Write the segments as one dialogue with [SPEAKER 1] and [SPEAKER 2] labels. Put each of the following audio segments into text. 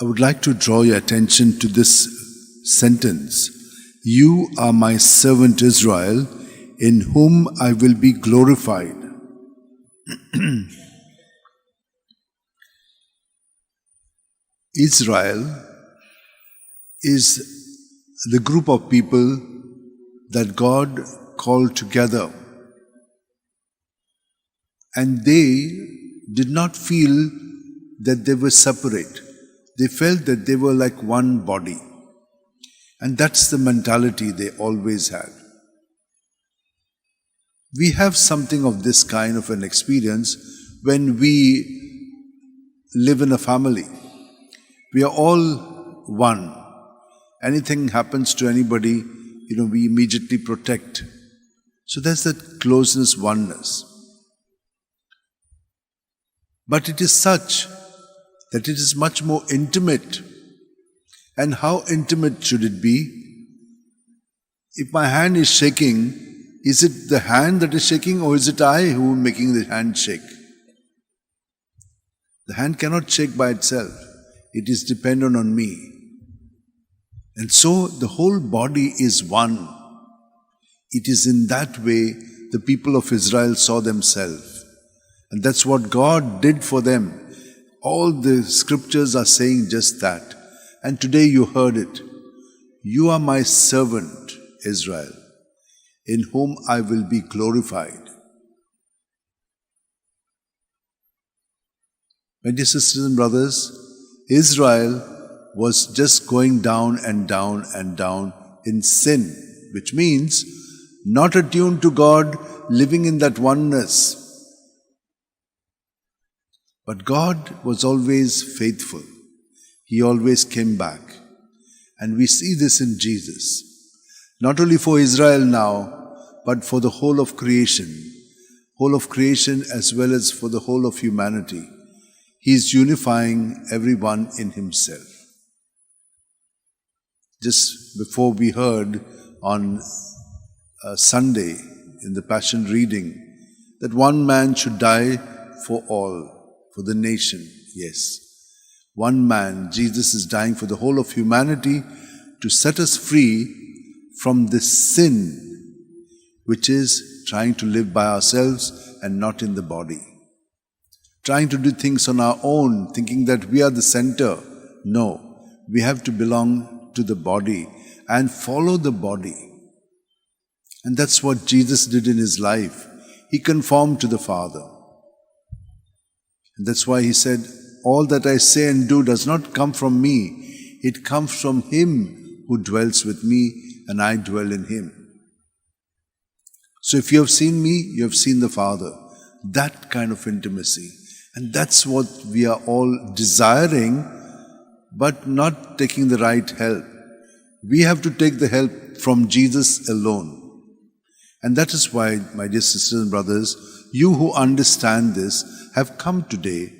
[SPEAKER 1] I would like to draw your attention to this sentence. You are my servant Israel, in whom I will be glorified. Israel is the group of people that God called together. And they did not feel that they were separate. They felt that they were like one body. And that's the mentality they always had. We have something of this kind of an experience when we live in a family. We are all one. Anything happens to anybody, we immediately protect. So there's that closeness, oneness. But it is such that it is much more intimate. And how intimate should it be? If my hand is shaking, is it the hand that is shaking, or is it I who am making the hand shake? The hand cannot shake by itself. It is dependent on me. And so the whole body is one. It is in that way the people of Israel saw themselves. And that's what God did for them. All the scriptures are saying just that. And today you heard it. You are my servant, Israel, in whom I will be glorified. My dear sisters and brothers, Israel was just going down and down and down in sin, which means not attuned to God, living in that oneness. But God was always faithful. He always came back. And we see this in Jesus. Not only for Israel now, but for the whole of creation. Whole of creation as well as for the whole of humanity. He is unifying everyone in Himself. Just before we heard on Sunday in the Passion reading that one man should die for all, for the nation. Yes. One man, Jesus is dying for the whole of humanity to set us free from this sin, which is trying to live by ourselves and not in the body. Trying to do things on our own, thinking that we are the center. No, we have to belong to the body and follow the body. And that's what Jesus did in His life. He conformed to the Father. And that's why He said, all that I say and do does not come from me. It comes from Him who dwells with me, and I dwell in Him. So if you have seen me, you have seen the Father. That kind of intimacy. And that's what we are all desiring, but not taking the right help. We have to take the help from Jesus alone. And that is why, my dear sisters and brothers, you who understand this have come today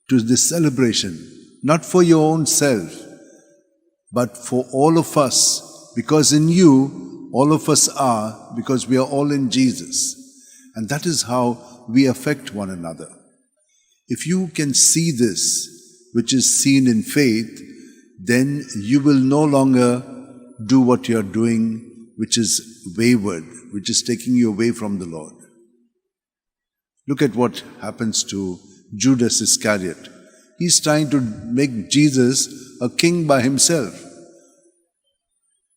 [SPEAKER 1] to this celebration, not for your own self, but for all of us, because in you, all of us are, because we are all in Jesus. And that is how we affect one another. If you can see this, which is seen in faith, then you will no longer do what you are doing, which is wayward, which is taking you away from the Lord. Look at what happens to Judas Iscariot. He's trying to make Jesus a king by himself.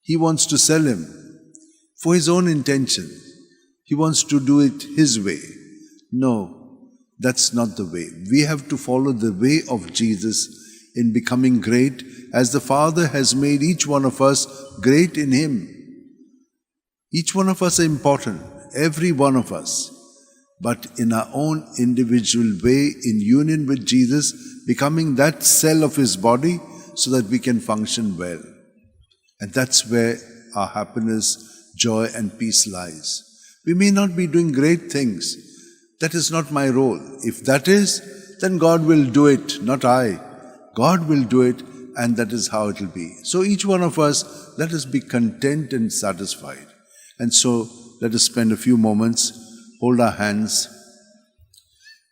[SPEAKER 1] He wants to sell Him for his own intention. He wants to do it his way. No, that's not the way. We have to follow the way of Jesus in becoming great, as the Father has made each one of us great in Him. Each one of us are important, every one of us. But in our own individual way, in union with Jesus, becoming that cell of His body so that we can function well. And that's where our happiness, joy and peace lies. We may not be doing great things. That is not my role. If that is, then God will do it, not I. God will do it, and that is how it will be. So each one of us, let us be content and satisfied. And so let us spend a few moments, hold our hands,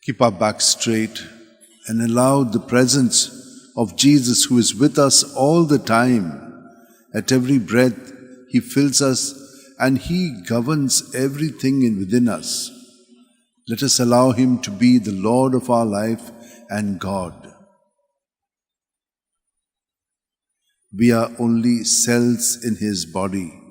[SPEAKER 1] keep our backs straight, and allow the presence of Jesus who is with us all the time. At every breath, He fills us and He governs everything within us. Let us allow Him to be the Lord of our life and God. We are only cells in His body.